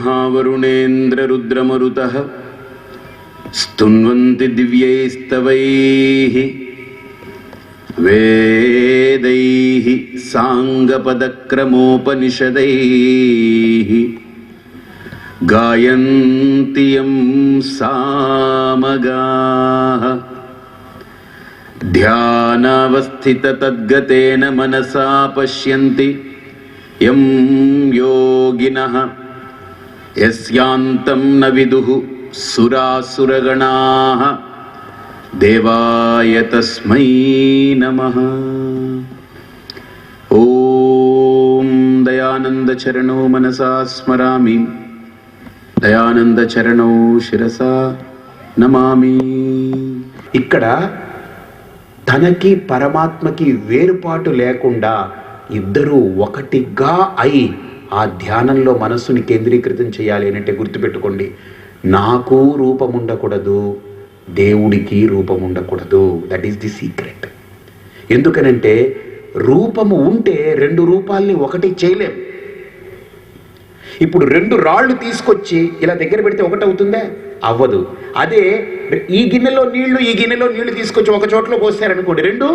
ब्रह्मा वरुणेन्द्ररुद्रमरुतः स्तुन्वन्ति दिव्यैस्तवैः वेदैः साङ्गपदक्रमोपनिषदैः गायन्ति यं सामगाः ध्यानावस्थिततद्गतेन मनसा पश्यन्ति यं योगिनः यस्यान्तं न विदुः सुरासुरगणाः देवाय तस्मै नमः। ओम दयानंदचरणो मनसा स्मरामि दयानंदचरणो शिरसा नमामि। ఇక్కడ తనకి పరమాత్మకి వేరుపాటు లేకుండా ఇద్దరూ ఒకటిగా అయి ఆ ధ్యానంలో మనస్సుని కేంద్రీకృతం చేయాలి అంటే గుర్తుపెట్టుకోండి, నాకు రూపం ఉండకూడదు, దేవుడికి రూపం ఉండకూడదు. That is the secret. ఎందుకనంటే రూపము ఉంటే రెండు రూపాల్ని ఒకటి చేయలేం. ఇప్పుడు రెండు రాళ్ళు తీసుకొచ్చి ఇలా దగ్గర పెడితే ఒకటి అవుతుందా? అవ్వదు. అదే ఈ గిన్నెలో నీళ్లు ఈ గిన్నెలో నీళ్లు తీసుకొచ్చి ఒక చోట్లో పోసారనుకోండి, రెండు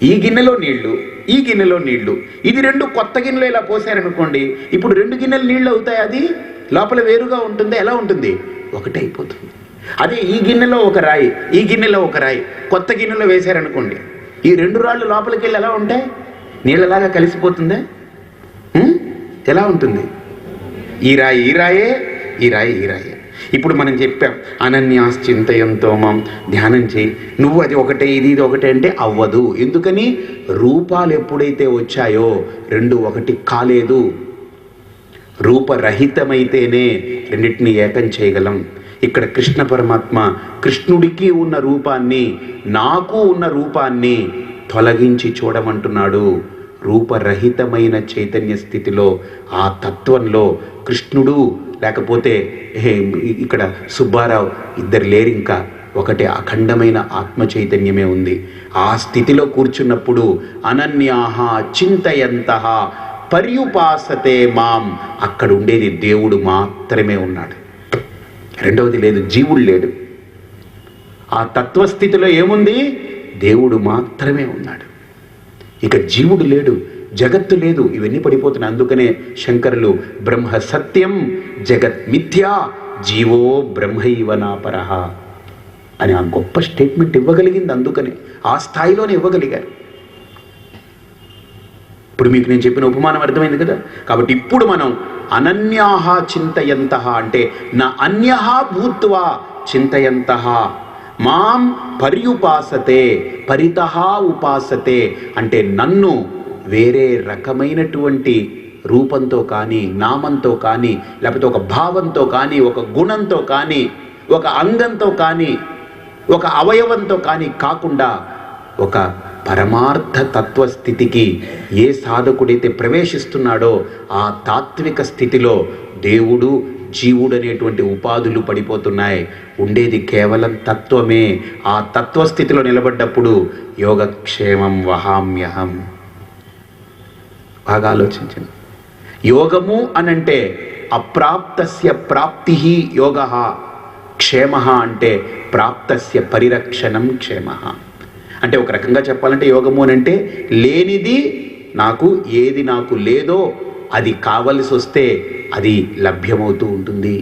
ఈ గిన్నెలో నీళ్లు ఈ గిన్నెలో నీళ్లు, ఇది రెండు కొత్త గిన్నెలో ఇలా పోసారనుకోండి, ఇప్పుడు రెండు గిన్నెలు నీళ్లు అవుతాయి. అది లోపల వేరుగా ఉంటుంది. ఎలా ఉంటుంది? ఒకటే అయిపోతుంది. అదే ఈ గిన్నెలో ఒక రాయి ఈ గిన్నెలో ఒక రాయి కొత్త గిన్నెలో వేశారనుకోండి, ఈ రెండు రాళ్ళు లోపలికి వెళ్ళి ఎలా ఉంటాయి? నీళ్ళలాగా కలిసిపోతుందా? ఎలా ఉంటుంది? ఈ రాయి ఈ రాయే ఈ రాయి ఈ రాయే. ఇప్పుడు మనం చెప్పాం అనన్యాశ్చింతయంతో మాం, ధ్యానం చేయి, నువ్వు అది ఒకటే ఇది ఒకటే అంటే అవ్వదు. ఎందుకని? రూపాలు ఎప్పుడైతే వచ్చాయో రెండు ఒకటి కాలేదు. రూపరహితమైతేనే రెండింటిని ఏకం చేయగలం. ఇక్కడ కృష్ణ పరమాత్మ కృష్ణుడికి ఉన్న రూపాన్ని నాకు ఉన్న రూపాన్ని తొలగించి చూడమంటున్నాడు. రూపరహితమైన చైతన్య స్థితిలో ఆ తత్వంలో కృష్ణుడు లేకపోతే ఇక్కడ సుబ్బారావు ఇద్దరు లేరు, ఇంకా ఒకటే అఖండమైన ఆత్మ చైతన్యమే ఉంది. ఆ స్థితిలో కూర్చున్నప్పుడు అనన్యాహ చింతయంతః పర్యుపాసతే మాం, అక్కడ ఉండేది దేవుడు మాత్రమే ఉన్నాడు, రెండవది లేదు, జీవుడు లేడు. ఆ తత్వస్థితిలో ఏముంది? దేవుడు మాత్రమే ఉన్నాడు. ఇక జీవుడు లేడు, జగత్తు లేదు. ఇవన్నీ పడిపోతున్నాయి. అందుకనే శంకరులు బ్రహ్మ సత్యం జగత్ మిథ్యా జీవో బ్రహ్మైవ నాపరః అని ఆ గొప్ప స్టేట్మెంట్ ఇవ్వగలిగింది. అందుకనే ఆ స్థాయిలోనే ఇవ్వగలిగారు. ఇప్పుడు మీకు నేను చెప్పిన ఉపమానం అర్థమైంది కదా. కాబట్టి ఇప్పుడు మనం అనన్యాహ చింతయంతః అంటే నా అన్యః భూత్వా చింతయంతః మాం పర్యుపాసతే పరితః ఉపాసతే అంటే నన్ను వేరే రకమైనటువంటి రూపంతో కానీ నామంతో కానీ లేకపోతే ఒక భావంతో కానీ ఒక గుణంతో కానీ ఒక అంగంతో కానీ ఒక అవయవంతో కానీ కాకుండా ఒక పరమార్థ తత్వస్థితికి ఏ సాధకుడైతే ప్రవేశిస్తున్నాడో ఆ తాత్విక స్థితిలో దేవుడు జీవుడు అనేటువంటి ఉపాధులు పడిపోతున్నాయి. ఉండేది కేవలం తత్వమే. ఆ తత్వస్థితిలో నిలబడ్డప్పుడు యోగక్షేమం వహామ్యహం. బాగా ఆలోచించండి. యోగము అనంటే అప్రాప్తస్య ప్రాప్తి యోగ, క్షేమ అంటే ప్రాప్తస్య పరిరక్షణం క్షేమ. అంటే ఒక రకంగా చెప్పాలంటే యోగము అనంటే లేనిది నాకు, ఏది నాకు లేదో అది కావలసి వస్తే అది లభ్యమవుతూ ఉంటుంది.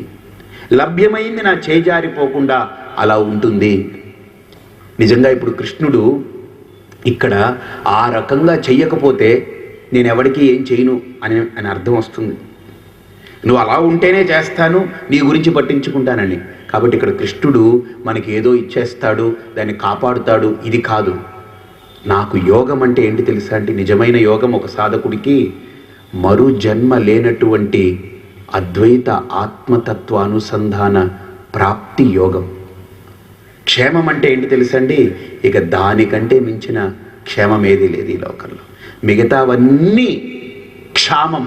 లభ్యమైంది నా చేజారిపోకుండా అలా ఉంటుంది. నిజంగా ఇప్పుడు కృష్ణుడు ఇక్కడ ఆ రకంగా చెయ్యకపోతే నేను ఎవరికి ఏం చేయను అని అర్థం వస్తుంది. నువ్వు అలా ఉంటేనే చేస్తాను, నీ గురించి పట్టించుకుంటానని. కాబట్టి ఇక్కడ కృష్ణుడు మనకి ఏదో ఇచ్చేస్తాడు, దాన్ని కాపాడుతాడు, ఇది కాదు. నాకు యోగం అంటే ఏంటి తెలుసా? అంటే నిజమైన యోగం ఒక సాధకుడికి మరు జన్మ లేనటువంటి అద్వైత ఆత్మతత్వ అనుసంధాన ప్రాప్తి యోగం. క్షేమం అంటే ఏంటి తెలుసండి? ఇక దానికంటే మించిన క్షేమం ఏది లేదు ఈ లోకంలో. మిగతావన్నీ క్షామం,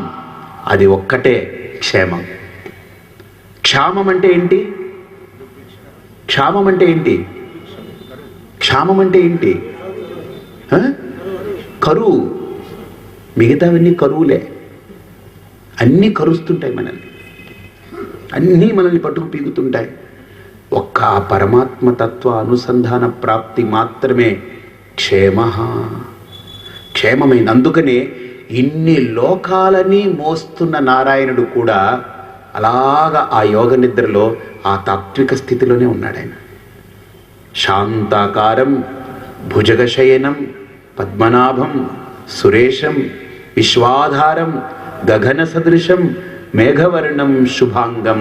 అది ఒక్కటే క్షేమం. క్షామం అంటే ఏంటి? క్షామం అంటే ఏంటి? క్షామం అంటే ఏంటి? కరువు. మిగతావన్నీ కరువులే. అన్నీ కరుస్తుంటాయి మనల్ని, అన్నీ మనల్ని పట్టుకు పీగుతుంటాయి. ఒక్క ఆ పరమాత్మతత్వ అనుసంధాన ప్రాప్తి మాత్రమే క్షేమమైంది. అందుకనే ఇన్ని లోకాలని మోస్తున్న నారాయణుడు కూడా అలాగా ఆ యోగ నిద్రలో ఆ తాత్విక స్థితిలోనే ఉన్నాడు ఆయన. శాంతాకారం భుజగశయనం పద్మనాభం సురేశం విశ్వాధారం గగన సదృశం మేఘవర్ణం శుభాంగం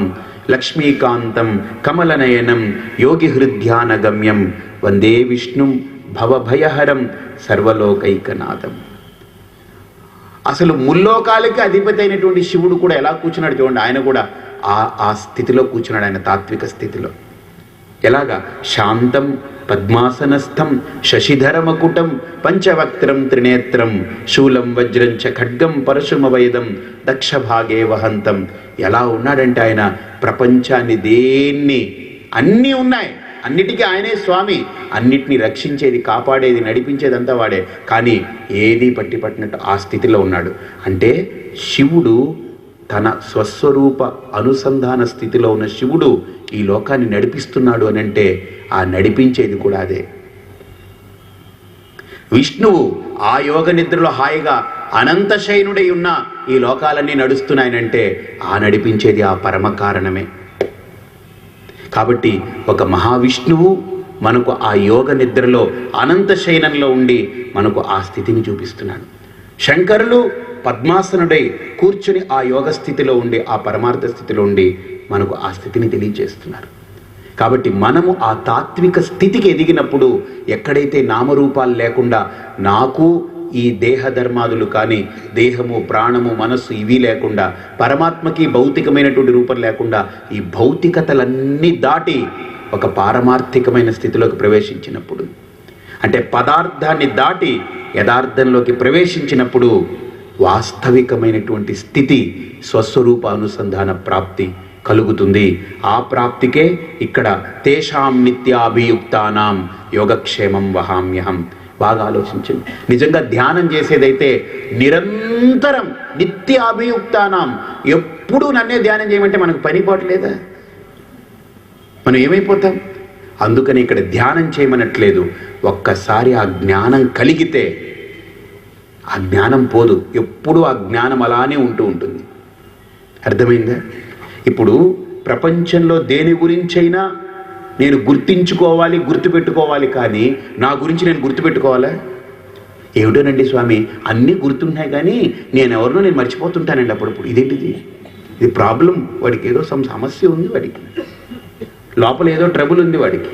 లక్ష్మీకాంతం కమలనయనం యోగిహృద్యానగమ్యం వందే విష్ణుం భవభయహరం సర్వలోకైకనాథం. అసలు ముల్లోకాలకి అధిపతి అయినటువంటి శివుడు కూడా ఎలా కూర్చున్నాడు చూడండి. ఆయన కూడా ఆ స్థితిలో కూర్చున్నాడు, ఆయన తాత్విక స్థితిలో. ఎలాగా? శాంతం పద్మాసనస్థం శశిధరమకుటం పంచవక్త్రం త్రినేత్రం శూలం వజ్రం చ ఖడ్గం పరశుమవైదం దక్షభాగే వహంతం. ఎలా ఉన్నాడంటే ఆయన ప్రపంచాన్ని దేన్ని అన్నీ ఉన్నాయి, అన్నిటికీ ఆయనే స్వామి, అన్నిటినీ రక్షించేది కాపాడేది నడిపించేదంతా వాడే, కానీ ఏది పట్టినట్టు ఆ స్థితిలో ఉన్నాడు. అంటే శివుడు తన స్వస్వరూప అనుసంధాన స్థితిలో ఉన్న శివుడు ఈ లోకాన్ని నడిపిస్తున్నాడు అని అంటే ఆ నడిపించేది కూడా అదే. విష్ణువు ఆ యోగ నిద్రలో హాయిగా అనంతశయనుడై ఉన్న ఈ లోకాలన్నీ నడుస్తున్నాయనంటే ఆ నడిపించేది ఆ పరమ కారణమే. కాబట్టి ఒక మహావిష్ణువు మనకు ఆ యోగ నిద్రలో అనంత శయనంలో ఉండి మనకు ఆ స్థితిని చూపిస్తున్నాడు. శంకరులు పద్మాసనుడై కూర్చుని ఆ యోగ స్థితిలో ఉండి ఆ పరమార్థ స్థితిలో ఉండి మనకు ఆ స్థితిని తెలియజేస్తున్నారు. కాబట్టి మనము ఆ తాత్విక స్థితికి ఎదిగినప్పుడు ఎక్కడైతే నామరూపాలు లేకుండా నాకు ఈ దేహ ధర్మాదులు కానీ దేహము ప్రాణము మనస్సు ఇవి లేకుండా పరమాత్మకి భౌతికమైనటువంటి రూపం లేకుండా ఈ భౌతికతలన్నీ దాటి ఒక పారమార్థికమైన స్థితిలోకి ప్రవేశించినప్పుడు, అంటే పదార్థాన్ని దాటి యథార్థంలోకి ప్రవేశించినప్పుడు వాస్తవికమైనటువంటి స్థితి స్వస్వరూప అనుసంధాన ప్రాప్తి కలుగుతుంది. ఆ ప్రాప్తికే ఇక్కడ తేషాం నిత్యాభియుక్తానాం యోగక్షేమం వహామ్యహం. బాగా ఆలోచించండి. నిజంగా ధ్యానం చేసేదైతే నిరంతరం నిత్యాభియుక్తానాం, ఎప్పుడూ నన్నే ధ్యానం చేయమంటే మనకు పనిపోవట్లేదా? మనం ఏమైపోతాం? అందుకని ఇక్కడ ధ్యానం చేయమనట్లేదు. ఒక్కసారి ఆ జ్ఞానం కలిగితే ఆ జ్ఞానం పోదు, ఎప్పుడూ ఆ జ్ఞానం అలానే ఉంటుంది. అర్థమైందా? ఇప్పుడు ప్రపంచంలో దేని గురించైనా నేను గుర్తించుకోవాలి, గుర్తుపెట్టుకోవాలి, కానీ నా గురించి నేను గుర్తుపెట్టుకోవాలా? ఏమిటోనండి స్వామి, అన్నీ గుర్తుంటున్నాయి కానీ నేను ఎవరినో నేను మర్చిపోతుంటానండి అప్పుడప్పుడు. ఇదేంటిది? ఇది ప్రాబ్లం. వాడికి ఏదో సమస్య ఉంది, వాడికి లోపల ఏదో ట్రబుల్ ఉంది వాడికి.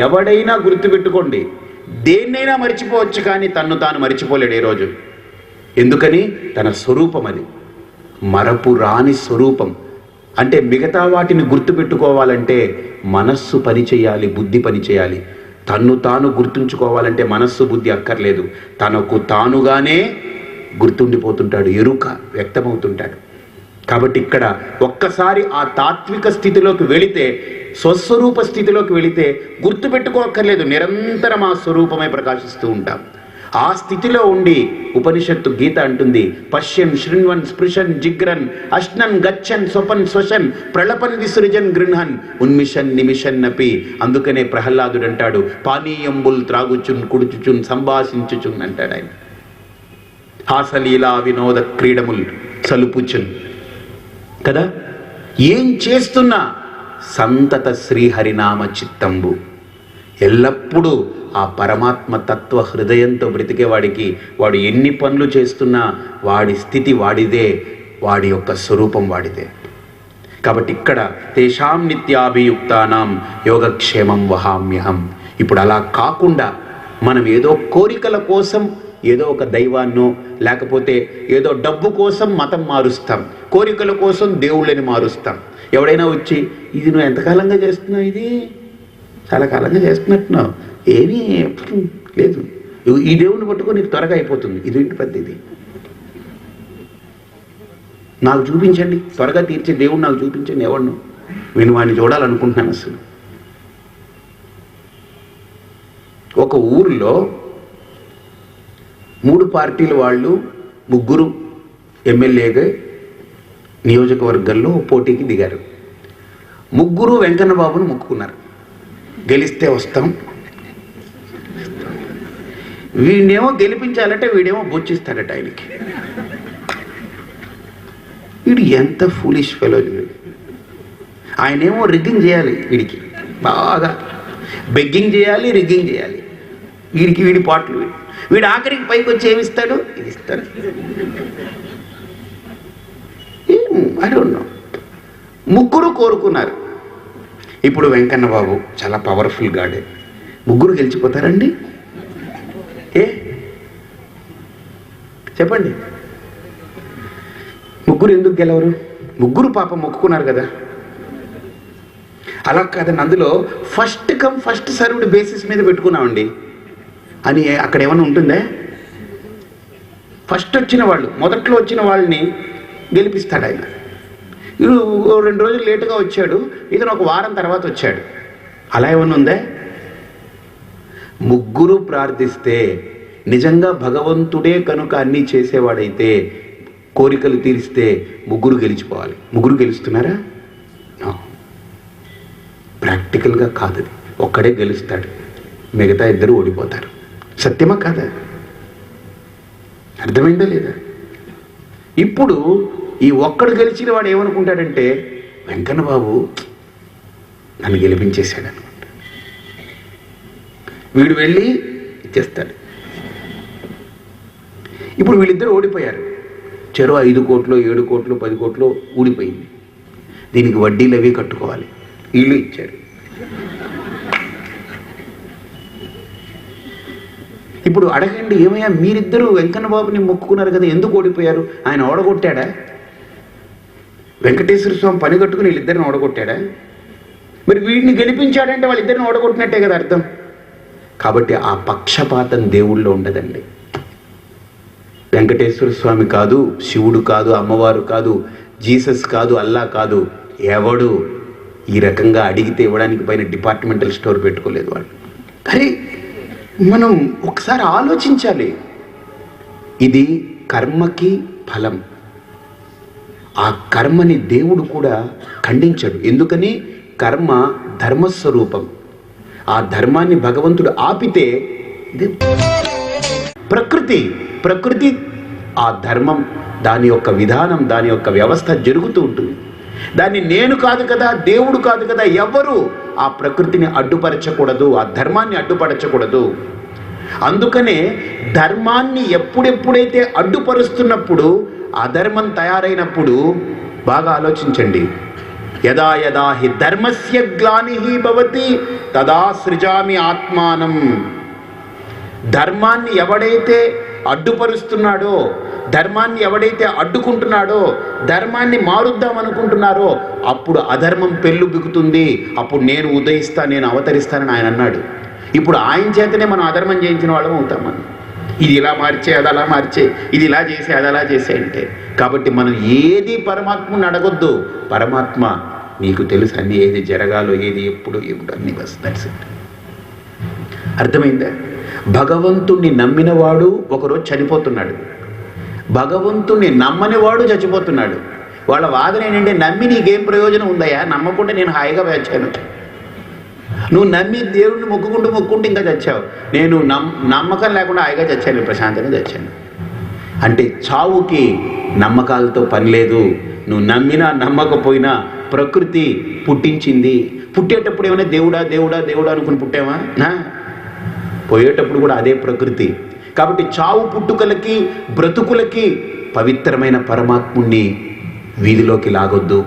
ఎవడైనా గుర్తుపెట్టుకోండి, దేన్నైనా మర్చిపోవచ్చు కానీ తన్ను తాను మర్చిపోలేడు ఏ రోజు. ఎందుకని? తన స్వరూపం అది, మరపు రాని స్వరూపం. అంటే మిగతా వాటిని గుర్తుపెట్టుకోవాలంటే మనస్సు పని చేయాలి, బుద్ధి పని చేయాలి. తన్ను తాను గుర్తుంచుకోవాలంటే మనస్సు బుద్ధి అక్కర్లేదు, తనకు తానుగానే గుర్తుండిపోతుంటాడు, ఎరుక వ్యక్తమవుతుంటాడు. కాబట్టి ఇక్కడ ఒక్కసారి ఆ తాత్విక స్థితిలోకి వెళితే, స్వస్వరూప స్థితిలోకి వెళితే గుర్తుపెట్టుకోక్కర్లేదు, నిరంతరం ఆ స్వరూపమే ప్రకాశిస్తూ ఉంటాం. ఆ స్థితిలో ఉండి ఉపనిషత్తు గీత అంటుంది, పశ్యన్ శృణ్వన్ స్పృశన్ జిగ్రన్ అశ్నన్ గచ్చన్ స్వపన్ శ్వశన్ ప్రళపన్ విసృజన్ గృహన్ ఉన్మిషన్ నిమిషన్ నపి. అందుకనే ప్రహ్లాదుడు అంటాడు, పానీయంబుల్ త్రాగుచున్ కుడుచుచున్ సంభాషించుచున్ అంటాడు ఆయన. హాసలీలా వినోద క్రీడముల్ సలుపుచున్ కదా. ఏం చేస్తున్నా సంతత శ్రీహరినామ చిత్తంబు. ఎల్లప్పుడూ ఆ పరమాత్మ తత్వ హృదయంతో బ్రతికేవాడికి వాడు ఎన్ని పనులు చేస్తున్నా వాడి స్థితి వాడిదే, వాడి యొక్క స్వరూపం వాడిదే. కాబట్టి ఇక్కడ తేషాం నిత్యాభియుక్తానాం యోగక్షేమం వహామ్యహం. ఇప్పుడు అలా కాకుండా మనం ఏదో కోరికల కోసం ఏదో ఒక దైవాన్నో లేకపోతే ఏదో డబ్బు కోసం మతం మారుస్తాం, కోరికల కోసం దేవుళ్ళని మారుస్తాం. ఎవడైనా వచ్చి ఇది నువ్వు ఎంతకాలంగా చేస్తున్నావు, ఇది చాలా కాలంగా చేస్తున్నట్టున్నావు, ఏమీ లేదు, ఈ దేవుడిని పట్టుకొని నీకు త్వరగా అయిపోతుంది, ఇదేంటి పద్ధతి, నాకు చూపించండి, త్వరగా తీర్చే దేవుడు నాకు చూపించండి, ఎవడు నేను వాడిని చూడాలనుకుంటున్నాను. అసలు ఒక ఊరిలో 3 పార్టీల వాళ్ళు 3 ఎమ్మెల్యేగా నియోజకవర్గంలో పోటీకి దిగారు. ముగ్గురు వెంకన్న బాబును మొక్కుకున్నారు, గెలిస్తే వస్తాం. వీడినేమో గెలిపించాలంటే వీడేమో బొచ్చిస్తాడట ఆయనకి. వీడు ఎంత ఫూలిష్ ఫెలో. ఆయనేమో రిగ్గింగ్ చేయాలి, వీడికి బాగా బెగ్గింగ్ చేయాలి, రిగ్గింగ్ చేయాలి. వీడి పాటలు వీడు ఆఖరికి పైకి వచ్చి ఏమిస్తాడు, ఇది ఇస్తాడు. I don't know. ముగ్గురు కోరుకున్నారు. ఇప్పుడు వెంకన్న బాబు చాలా పవర్ఫుల్ గాడే. ముగ్గురు గెలిచిపోతారండి? చెప్పండి, ముగ్గురు ఎందుకు గెలవరు? ముగ్గురు పాపం మొక్కుకున్నారు కదా. అలా కాదండి, అందులో first come first served basis మీద పెట్టుకున్నామండి అని అక్కడ ఏమైనా ఉంటుందే? ఫస్ట్ వచ్చిన వాళ్ళు, మొదట్లో వచ్చిన వాళ్ళని గెలిపిస్తాడు ఆయన. వీడు 2 రోజులు లేటుగా వచ్చాడు, ఇతను ఒక వారం తర్వాత వచ్చాడు. అలా ఏమన్నా ఉందే? ముగ్గురు ప్రార్థిస్తే, నిజంగా భగవంతుడే కనుక అన్నీ చేసేవాడైతే, కోరికలు తీరిస్తే ముగ్గురు గెలిచిపోవాలి. ముగ్గురు గెలుస్తున్నారా? ప్రాక్టికల్గా కాదు. ఒక్కడే గెలుస్తాడు, మిగతా ఇద్దరు ఓడిపోతారు. సత్యమా కాదా? అర్థమైందా లేదా? ఇప్పుడు ఈ ఒక్కడు గెలిచిన వాడు ఏమనుకుంటాడంటే, వెంకన్న బాబు నన్ను గెలిపించేశాడు అనుకుంటా. వీడు వెళ్ళి ఇచ్చేస్తాడు. ఇప్పుడు వీళ్ళిద్దరు ఓడిపోయారు. చెరో 5 కోట్లు 7 కోట్లు 10 కోట్లు ఊడిపోయింది. దీనికి వడ్డీలు అవి కట్టుకోవాలి. వీళ్ళు ఇచ్చారు. ఇప్పుడు అడగండి, ఏమయ్యా మీరిద్దరూ వెంకన్న బాబుని మొక్కుకున్నారు కదా, ఎందుకు ఓడిపోయారు? ఆయన ఓడగొట్టాడా? వెంకటేశ్వర స్వామి పని కట్టుకుని వీళ్ళిద్దరిని ఓడగొట్టాడా? మరి వీడిని గెలిపించాడంటే వాళ్ళిద్దరిని ఓడగొట్టినట్టే కదా అర్థం. కాబట్టి ఆ పక్షపాతం దేవుళ్ళో ఉండదండి. వెంకటేశ్వర స్వామి కాదు, శివుడు కాదు, అమ్మవారు కాదు, జీసస్ కాదు, అల్లా కాదు, ఎవడు ఈ రకంగా అడిగితే ఇవ్వడానికి పైన డిపార్ట్మెంటల్ స్టోర్ పెట్టుకోలేదు వాళ్ళు. అరే మనం ఒకసారి ఆలోచించాలి. ఇది కర్మకి ఫలం. ఆ కర్మని దేవుడు కూడా ఖండించడు. ఎందుకని? కర్మ ధర్మస్వరూపం. ఆ ధర్మాన్ని భగవంతుడు ఆపితే ప్రకృతి ఆ ధర్మం, దాని యొక్క విధానం, దాని యొక్క వ్యవస్థ జరుగుతూ ఉంటుంది. దాన్ని నేను కాదు కదా, దేవుడు కాదు కదా, ఎవరు ఆ ప్రకృతిని అడ్డుపరచకూడదు, ఆ ధర్మాన్ని అడ్డుపరచకూడదు. అందుకనే ధర్మాన్ని ఎప్పుడెప్పుడైతే అడ్డుపరుస్తున్నప్పుడు, అధర్మం తయారైనప్పుడు బాగా ఆలోచించండి. యదా యదా హి ధర్మస్య గ్లానిహి భవతి తదా సృజామి ఆత్మానం. ధర్మాన్ని ఎవడైతే అడ్డుపరుస్తున్నాడో, ధర్మాన్ని ఎవడైతే అడ్డుకుంటున్నాడో, ధర్మాన్ని మారుద్దాం అనుకుంటున్నారో, అప్పుడు అధర్మం పెళ్ళు బిగుతుంది. అప్పుడు నేను ఉదయిస్తా, నేను అవతరిస్తానని ఆయన అన్నాడు. ఇప్పుడు ఆయన చేతనే మనం అధర్మం చేయించిన వాళ్ళం అవుతాం. మనం ఇది ఇలా మార్చే, అది అలా మార్చే, ఇది ఇలా చేసే, అది అలా చేసే అంటే. కాబట్టి మనం ఏది పరమాత్మని అడగొద్దు. పరమాత్మ నీకు తెలుసు అన్ని, ఏది జరగాలో, ఏది ఎప్పుడు ఏమిటో అన్ని. Bus that's it. అర్థమైందా? భగవంతుణ్ణి నమ్మినవాడు ఒకరోజు చనిపోతున్నాడు, భగవంతుణ్ణి నమ్మనివాడు చచ్చిపోతున్నాడు. వాళ్ళ వాదన ఏంటంటే, నమ్మి నీకేం ప్రయోజనం ఉందయ్యా, నమ్మకుండా నేను హాయిగా వచ్చాను. నువ్వు నమ్మి దేవుడిని మొక్కుకుంటూ ఇంకా చచ్చావు. నేను నమ్మకం లేకుండా హాయిగా చచ్చాను, ప్రశాంతంగా చచ్చాను. అంటే చావుకి నమ్మకాలతో పని లేదు. నువ్వు నమ్మినా నమ్మకపోయినా ప్రకృతి పుట్టించింది. పుట్టేటప్పుడు ఏమైనా దేవుడా దేవుడా దేవుడా అనుకుని పుట్టావా? పోయేటప్పుడు కూడా అదే ప్రకృతి. కాబట్టి చావు పుట్టుకలకి బ్రతుకులకి పవిత్రమైన పరమాత్ముణ్ణి వీధిలోకి లాగొద్దు,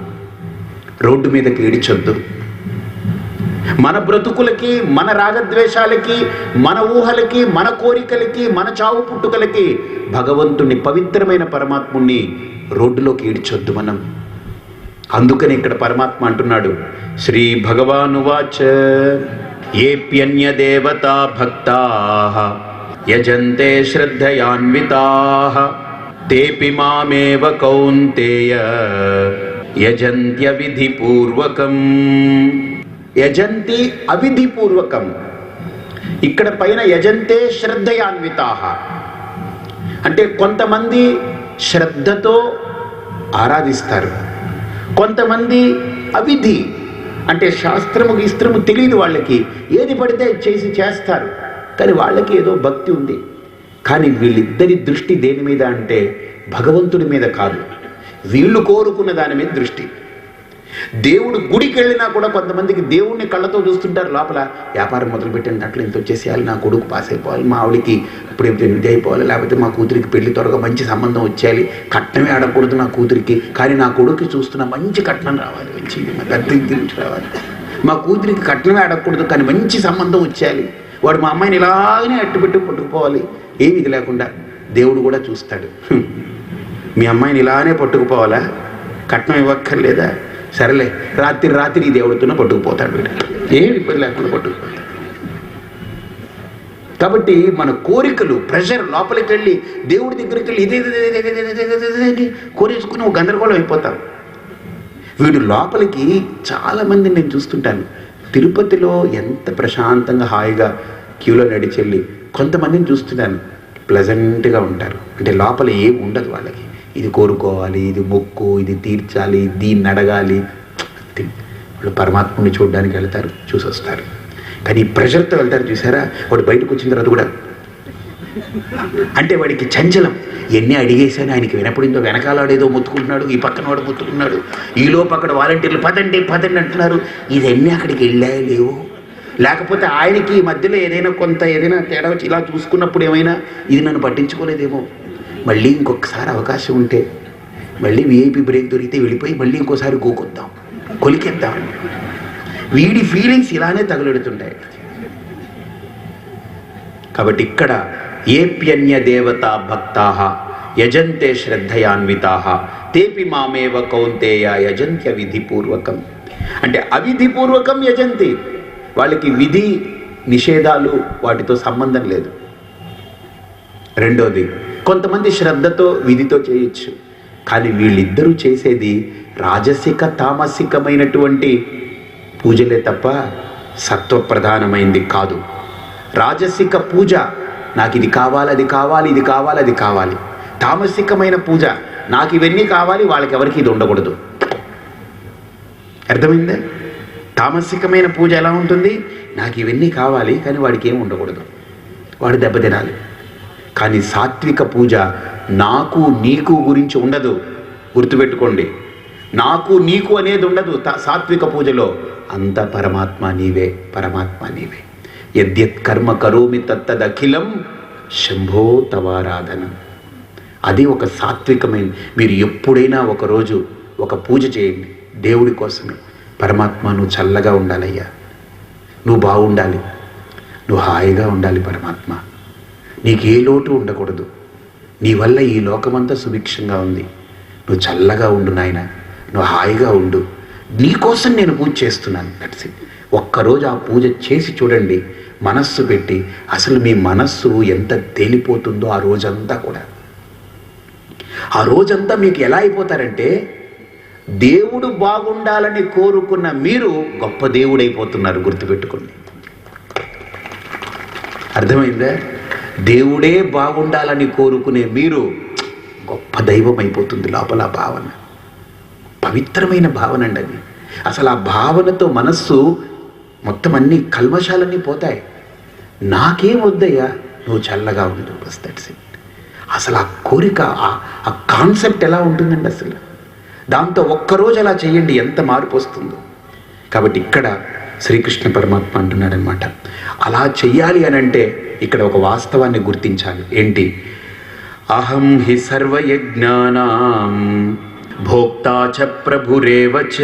రోడ్డు మీదకి ఈడ్చొద్దు. మన బ్రతుకులకి, మన రాగద్వేషాలకి, మన ఊహలకి, మన కోరికలకి, మన చావు పుట్టుకలకి భగవంతుణ్ణి, పవిత్రమైన పరమాత్ముణ్ణి రోడ్డులోకి ఈడ్చొద్దు మనం. అందుకని ఇక్కడ పరమాత్మ అంటున్నాడు, శ్రీ భగవానువాచ ఏప్యన్య దేవతా భక్తాః యజంతే శ్రద్ధయాన్వితాః తేపి మామేవ కౌంతేయ యజంత్య విధిపూర్వకం. యజంతి అవిధిపూర్వకం. ఇక్కడ పైన యజంతే శ్రద్ధయాన్వితాః అంటే కొంతమంది శ్రద్ధతో ఆరాధిస్తారు, కొంతమంది అవిధి, అంటే శాస్త్రము గీస్త్రము తెలియదు వాళ్ళకి, ఏది పడితే చేసి చేస్తారు, కానీ వాళ్ళకి ఏదో భక్తి ఉంది. కానీ వీళ్ళిద్దరి దృష్టి దేని మీద అంటే భగవంతుడి మీద కాదు, వీళ్ళు కోరుకున్న దాని మీద దృష్టి. దేవుడు గుడికి వెళ్ళినా కూడా కొంతమందికి దేవుడిని కళ్ళతో చూస్తుంటారు, లోపల వ్యాపారం మొదలుపెట్టిన అట్లా ఇంత వచ్చేసేయాలి, నా కొడుకు పాస్ అయిపోవాలి, మా ఆవిడికి ఇప్పుడు ఇది అయిపోవాలి, లేకపోతే మా కూతురికి పెళ్లి త్వరగా మంచి సంబంధం వచ్చేయాలి, కట్నమే ఆడకూడదు నా కూతురికి, కానీ నా కొడుకుకి చూస్తున్న మంచి కట్నం రావాలి, మంచి గురించి రావాలి, మా కూతురికి కట్నమే ఆడకూడదు కానీ మంచి సంబంధం వచ్చేయాలి, వాడు మా అమ్మాయిని ఇలాగనే అట్టుపెట్టు పట్టుకుపోవాలి. ఏమి ఇది లేకుండా దేవుడు కూడా చూస్తాడు. మీ అమ్మాయిని ఇలానే పట్టుకుపోవాలా, కట్నం ఇవ్వక్కర్లేదా, సరేలే రాత్రి ఈ దేవుడితోనే పట్టుకుపోతాడు, ఏమి ఇబ్బంది లేకుండా పట్టుకుపోతాడు. కాబట్టి మన కోరికలు ప్రెషర్ లోపలికి వెళ్ళి దేవుడి దగ్గరికి వెళ్ళి ఇదే కోరేసుకుని ఒక గందరగోళం అయిపోతాం. వీడు లోపలికి చాలామంది నేను చూస్తుంటాను, తిరుపతిలో ఎంత ప్రశాంతంగా హాయిగా క్యూలో నడిచెళ్ళి కొంతమందిని చూస్తున్నాను, ప్లెజెంట్గా ఉంటారు, అంటే లోపల ఏం ఉండదు వాళ్ళకి, ఇది కోరుకోవాలి, ఇది మొక్కు, ఇది తీర్చాలి, దీన్ని అడగాలి. వాళ్ళు పరమాత్ముని చూడడానికి వెళ్తారు, చూసి వస్తారు. కానీ ఈ ప్రెషర్తో వెళ్తారు చూసారా, వాడు బయటకు వచ్చిన తర్వాత కూడా అంటే వాడికి చంచలం, ఎన్ని అడిగేశాను ఆయనకి వినపడిందో, వెనకాలాడేదో మొత్తుకుంటున్నాడు, ఈ పక్కన వాడు మొత్తుకున్నాడు, ఈలోపు అక్కడ వాలంటీర్లు పదండి అంటున్నారు, ఇదన్నీ అక్కడికి వెళ్ళాయో లేవు, లేకపోతే ఆయనకి మధ్యలో ఏదైనా తేడా వచ్చి ఇలా చూసుకున్నప్పుడు ఏమైనా ఇది నన్ను పట్టించుకోలేదేమో, మళ్ళీ ఇంకొకసారి అవకాశం ఉంటే మళ్ళీ విఐపి బ్రేక్ దొరికితే వెళ్ళిపోయి మళ్ళీ ఇంకోసారి గోకొద్దాం, కొలికెద్దాం. వీడి ఫీలింగ్స్ ఇలానే తగులెడుతుంటాయి. కాబట్టి ఇక్కడ ఏప్యన్య దేవతా భక్తాః యజంతే శ్రద్ధయాన్వితాః తేపి మామేవ కౌంతేయ యజంత్య విధిపూర్వకం. అంటే అవిధిపూర్వకం యజంతి, వాళ్ళకి విధి నిషేధాలు వాటితో సంబంధం లేదు. రెండోది, కొంతమంది శ్రద్ధతో విధితో చేయొచ్చు, కానీ వీళ్ళిద్దరూ చేసేది రాజసిక తామసికమైనటువంటి పూజలే తప్ప సత్వప్రధానమైంది కాదు. రాజసిక పూజ నాకు ఇది కావాలి, అది కావాలి, ఇది కావాలి, అది కావాలి. తామసికమైన పూజ నాకు ఇవన్నీ కావాలి, వాళ్ళకి ఎవరికి ఇది ఉండకూడదు. అర్థమైందే? తామసికమైన పూజ ఎలా ఉంటుంది, నాకు ఇవన్నీ కావాలి కానీ వాడికి ఏమి ఉండకూడదు, వాడు దెబ్బతినాలి. కానీ సాత్విక పూజ నాకు నీకు గురించి ఉండదు, గుర్తుపెట్టుకోండి. నాకు నీకు అనేది ఉండదు సాత్విక పూజలో, అంత పరమాత్మ నీవే, పరమాత్మ నీవే. యద్యత్ కర్మ కరోమి తత్తదఖిలం శంభో తవారాధనం. అది ఒక సాత్వికమైన. మీరు ఎప్పుడైనా ఒకరోజు ఒక పూజ చేయండి దేవుడి కోసమే. పరమాత్మ నువ్వు చల్లగా ఉండాలయ్యా, నువ్వు బాగుండాలి, నువ్వు హాయిగా ఉండాలి పరమాత్మ, నీకు ఏ లోటు ఉండకూడదు, నీ వల్ల ఈ లోకమంతా సుభిక్షంగా ఉంది, నువ్వు చల్లగా ఉండు నాయన, నువ్వు హాయిగా ఉండు, నీకోసం నేను పూజ చేస్తున్నాను. That's it. ఒక్కరోజు ఆ పూజ చేసి చూడండి, మనస్సు పెట్టి. అసలు మీ మనస్సు ఎంత తేలిపోతుందో ఆ రోజంతా కూడా. ఆ రోజంతా మీకు ఎలా అయిపోతారంటే, దేవుడు బాగుండాలని కోరుకున్న మీరు గొప్ప దేవుడైపోతున్నారు, గుర్తుపెట్టుకోండి. అర్థమైందా? దేవుడే బాగుండాలని కోరుకునే మీరు గొప్ప దైవం అయిపోతుంది లోపల. భావన పవిత్రమైన భావన అండి అది. అసలు ఆ భావనతో మనస్సు మొత్తం అన్ని కల్మషాలన్నీ పోతాయి. నాకేం వద్దయ్యా, నువ్వు చల్లగా ఉండు, బస్ దట్స్ ఇట్. అసలు ఆ కోరిక, ఆ కాన్సెప్ట్ ఎలా ఉంటుందండి అసలు. దాంతో ఒక్కరోజు అలా చేయండి, ఎంత మార్పు వస్తుందో. కాబట్టి ఇక్కడ శ్రీకృష్ణ పరమాత్మ అంటున్నాడనమాట, అలా చెయ్యాలి అని అంటే ఇక్కడ ఒక వాస్తవాన్ని గుర్తించాలి. ఏంటి? అహం హి సర్వయజ్ఞానాం భోక్తా చ ప్రభురేవ చ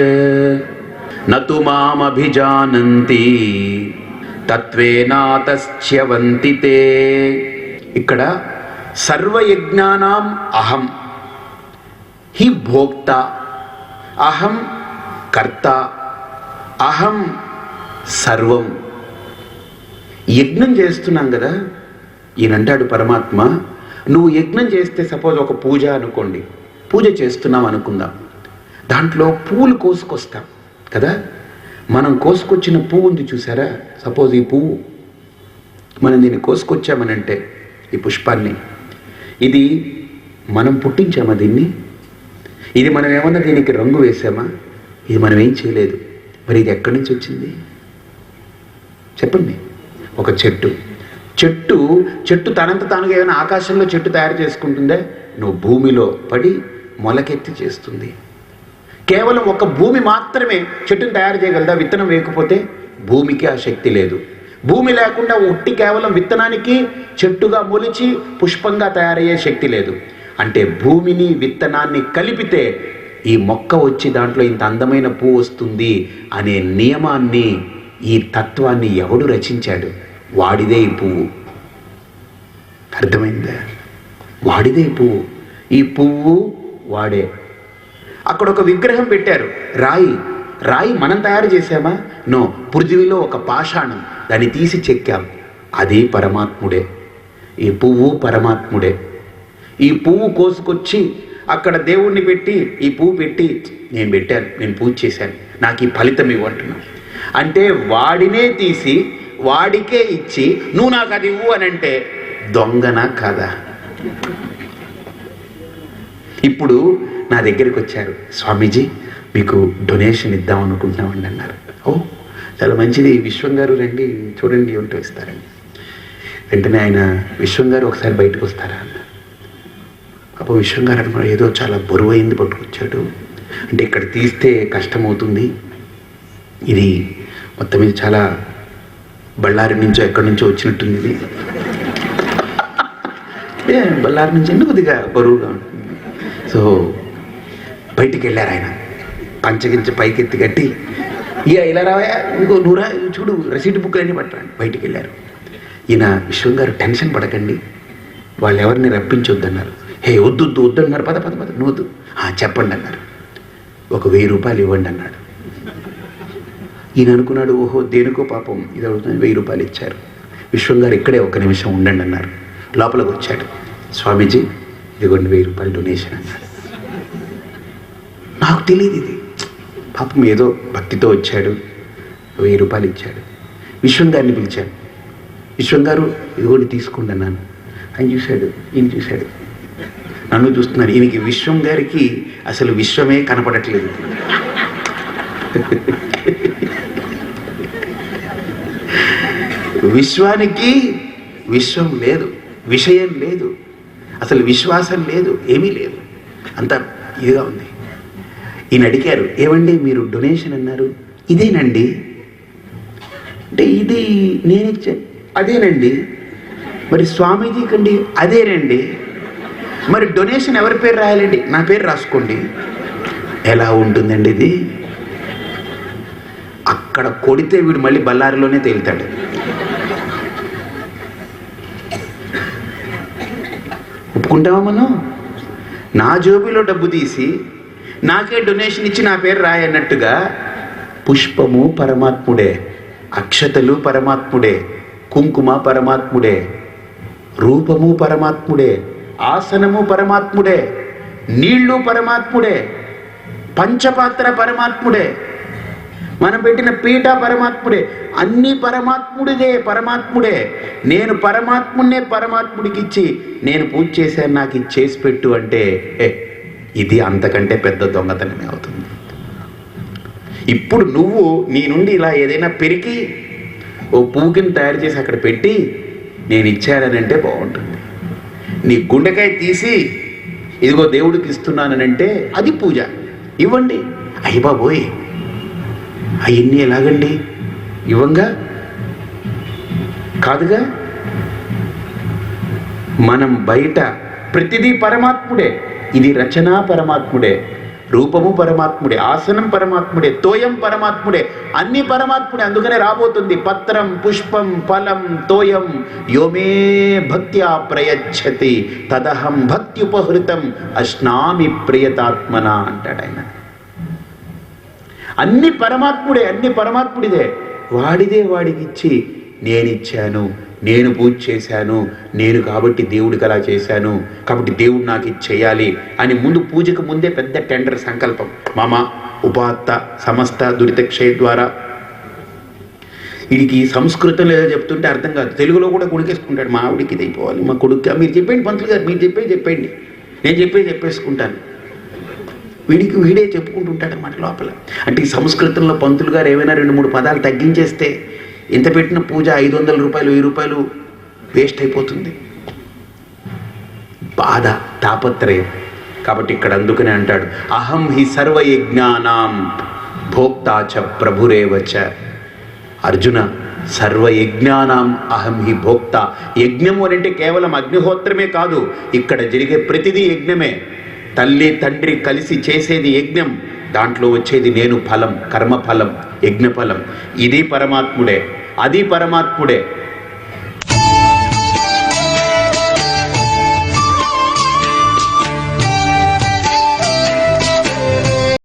నతు మామభిజానంతి తత్వేనాతశ్చ్యవంతి తే. ఇక్కడ సర్వయజ్ఞానాం అహం హి భోక్త, అహం కర్త, అహం సర్వం. యజ్ఞం చేస్తున్నాం కదా, ఈయనంటాడు పరమాత్మ, నువ్వు యజ్ఞం చేస్తే సపోజ్ ఒక పూజ అనుకోండి, పూజ చేస్తున్నాం అనుకుందాం, దాంట్లో పువ్వులు కోసుకొస్తాం కదా. మనం కోసుకొచ్చిన పువ్వు ఉంది చూసారా, సపోజ్ ఈ పువ్వు మనం దీన్ని కోసుకొచ్చామనంటే, ఈ పుష్పాన్ని, ఇది మనం పుట్టించామా దీన్ని? ఇది మనం ఏమన్నా దీనికి రంగు వేసామా? ఇది మనం ఏం చేయలేదు. మరి ఇది ఎక్కడి నుంచి వచ్చింది చెప్పండి? ఒక చెట్టు తనంత తానుగా ఏమైనా ఆకాశంలో చెట్టు తయారు చేసుకుంటుందే? నువ్వు భూమిలో పడి మొలకెత్తి చేస్తుంది. కేవలం ఒక భూమి మాత్రమే చెట్టును తయారు చేయగలదా? విత్తనం వేయకపోతే భూమికి ఆ శక్తి లేదు. భూమి లేకుండా ఒట్టి కేవలం విత్తనానికి చెట్టుగా మొలిచి పుష్పంగా తయారయ్యే శక్తి లేదు. అంటే భూమిని విత్తనాన్ని కలిపితే ఈ మొక్క వచ్చి దాంట్లో ఇంత అందమైన పువ్వు వస్తుంది అనే నియమాన్ని, ఈ తత్వాన్ని ఎవడు రచించాడు? వాడిదే ఈ పువ్వు. అర్థమైందా? వాడిదే ఈ పువ్వు. ఈ పువ్వు వాడే. అక్కడ ఒక విగ్రహం పెట్టారు, రాయి మనం తయారు చేసామా? నో. పృథివీలో ఒక పాషాణం, దాన్ని తీసి చెక్కాం, అది పరమాత్ముడే. ఈ పువ్వు పరమాత్ముడే. ఈ పువ్వు కోసుకొచ్చి అక్కడ దేవుణ్ణి పెట్టి, ఈ పువ్వు పెట్టి నేను పెట్టాను, నేను పూజ చేశాను, నాకు ఈ ఫలితం ఇవ్వంటున్నాను. అంటే వాడినే తీసి వాడికే ఇచ్చి నువ్వు నాకు అది ఇవ్వు అని అంటే దొంగనా కాదా? ఇప్పుడు నా దగ్గరికి వచ్చారు, స్వామీజీ మీకు డొనేషన్ ఇద్దాం అనుకుంటున్నామండి అన్నారు. ఓ చాలా మంచిది, విశ్వం గారు రండి చూడండి ఏమిటో ఇస్తారండి. వెంటనే ఆయన, విశ్వం గారు ఒకసారి బయటకు వస్తారా అన్నారు. అప్పుడు విశ్వం గారు అనుకున్నాడు, ఏదో చాలా బరువు అయింది పట్టుకొచ్చాడు, అంటే ఇక్కడ తీస్తే కష్టమవుతుంది, ఇది మొత్తం మీద చాలా బళ్ళారి నుంచో ఎక్కడి నుంచో వచ్చినట్టుంది, ఇది బళ్ళారి నుంచి ఎందుకు కొద్దిగా బరువుగా ఉంటుంది. సో బయటికి వెళ్ళారు ఆయన, పంచగించి పైకెత్తి కట్టి, ఇక ఇలా రావా ఇంకో నూరా చూడు రసీదు బుక్లు అన్నీ పట్టండి. బయటికి వెళ్ళారు. ఈయన, విశ్వం గారు టెన్షన్ పడకండి, వాళ్ళు ఎవరిని రప్పించొద్దన్నారు. హే వద్దు అన్నారు. పద నువ్వు వద్దు, చెప్పండి అన్నారు. ఒక 1000 రూపాయలు ఇవ్వండి అన్నాడు. ఈయన అనుకున్నాడు, ఓహో దేనికో పాపం ఇది అడుగుతుంది. 1000 రూపాయలు ఇచ్చారు. విశ్వం గారు ఇక్కడే 1 నిమిషం ఉండండి అన్నారు. లోపలికి వచ్చాడు. స్వామీజీ ఇదిగోండి 1000 రూపాయలు డొనేషన్ అన్నాడు. నాకు తెలియదు ఇది, పాపం ఏదో భక్తితో వచ్చాడు, 1000 రూపాయలు ఇచ్చాడు. విశ్వం గారిని పిలిచాను. విశ్వం గారు ఇదిగోండి తీసుకోండి అన్నాను. ఆయన చూశాడు, ఈయన చూశాడు, నన్ను చూస్తున్నారు. ఈయనకి విశ్వం గారికి అసలు విశ్వమే కనపడట్లేదు. విశ్వానికి విశ్వం లేదు, విషయం లేదు, అసలు విశ్వాసం లేదు, ఏమీ లేదు, అంత ఇదిగా ఉంది. ఈయన అడిగారు, ఏమండి మీరు డొనేషన్ అన్నారు, ఇదేనండి అంటే, ఇది నేనిచ్చా, అదేనండి. మరి స్వామీజీ కండి, అదేనండి. మరి డొనేషన్ ఎవరి పేరు రాయాలండి? నా పేరు రాసుకోండి. ఎలా ఉంటుందండి ఇది? అక్కడ కొడితే వీడు మళ్ళీ బళ్ళారిలోనే తేలుతాడు. ఒప్పుకుంటామా మనం? నా జోబిలో డబ్బు తీసి నాకే డొనేషన్ ఇచ్చి నా పేరు రాయన్నట్టుగా, పుష్పము పరమాత్ముడే, అక్షతలు పరమాత్ముడే, కుంకుమ పరమాత్ముడే, రూపము పరమాత్ముడే, ఆసనము పరమాత్ముడే, నీళ్లు పరమాత్ముడే, పంచపాత్ర పరమాత్ముడే, మనం పెట్టిన పీఠ పరమాత్ముడే, అన్ని పరమాత్ముడే. నేను పరమాత్ముడినే పరమాత్ముడికి ఇచ్చి నేను పూజ చేశాను, నాకు ఇది చేసి పెట్టు అంటే ఇది అంతకంటే పెద్ద దొంగతనమే అవుతుంది. ఇప్పుడు నువ్వు నీ నుండి ఇలా ఏదైనా పెరికి ఓ పువ్వుకిని తయారు చేసి అక్కడ పెట్టి నేను ఇచ్చాననంటే బాగుంటుంది. నీ గుండెకాయ తీసి ఇదిగో దేవుడికి ఇస్తున్నానంటే అది పూజ. ఇవ్వండి. అయ్య బాబోయ్ అవన్నీ ఎలాగండి? ఇవ్వంగా కాదుగా. మనం బయట ప్రతిదీ పరమాత్ముడే. ఇది రచన పరమాత్ముడే, రూపము పరమాత్ముడే, ఆసనం పరమాత్ముడే, తోయం పరమాత్ముడే, అన్ని పరమాత్ముడే. అందుకనే రాబోతుంది పత్రం పుష్పం ఫలం తోయం యోమే భక్త్యా ప్రయచ్చతి తదహం భక్త్యుపహృతం అశ్నామి ప్రియతాత్మన అంటాడు ఆయన. అన్ని పరమాత్ముడే, అన్ని పరమాత్ముడిదే. వాడిదే వాడికి ఇచ్చి నేనిచ్చాను, నేను పూజ చేశాను, నేను కాబట్టి దేవుడికి అలా చేశాను, కాబట్టి దేవుడు నాకు ఇది చేయాలి అని ముందు పూజకు ముందే పెద్ద టెండర్ సంకల్పం. మమ ఉపాత్త సమస్త దురితక్షయ ద్వారా. వీడికి సంస్కృతంలో ఏదో చెప్తుంటే అర్థం కాదు, తెలుగులో కూడా గుడికేసుకుంటాడు. మా ఆవిడికి ఇది అయిపోవాలి, మా కొడుకు మీరు చెప్పండి పంతులు గారు, మీరు చెప్పండి, నేను చెప్పేసుకుంటాను. వీడికి వీడే చెప్పుకుంటుంటాడు అన్నమాట లోపల. అంటే ఈ సంస్కృతంలో పంతులు గారు ఏమైనా 2-3 పదాలు తగ్గించేస్తే ఇంత పెట్టిన పూజ 500 రూపాయలు 1000 రూపాయలు వేస్ట్ అయిపోతుంది. బాధ, తాపత్రయం. కాబట్టి ఇక్కడ అందుకనే అంటాడు, అహం హి సర్వయజ్ఞానాం భోక్తాచ ప్రభురేవచ. అర్జున, సర్వయజ్ఞానాం అహం హి భోక్త. యజ్ఞము అని అంటే కేవలం అగ్నిహోత్రమే కాదు, ఇక్కడ జరిగే ప్రతిదీ యజ్ఞమే. తల్లి తండ్రి కలిసి చేసేది యజ్ఞం, దాంట్లో వచ్చేది నేను ఫలం, కర్మఫలం, యజ్ఞఫలం. ఇది పరమాత్ముడే, అది పరమాత్ముడే.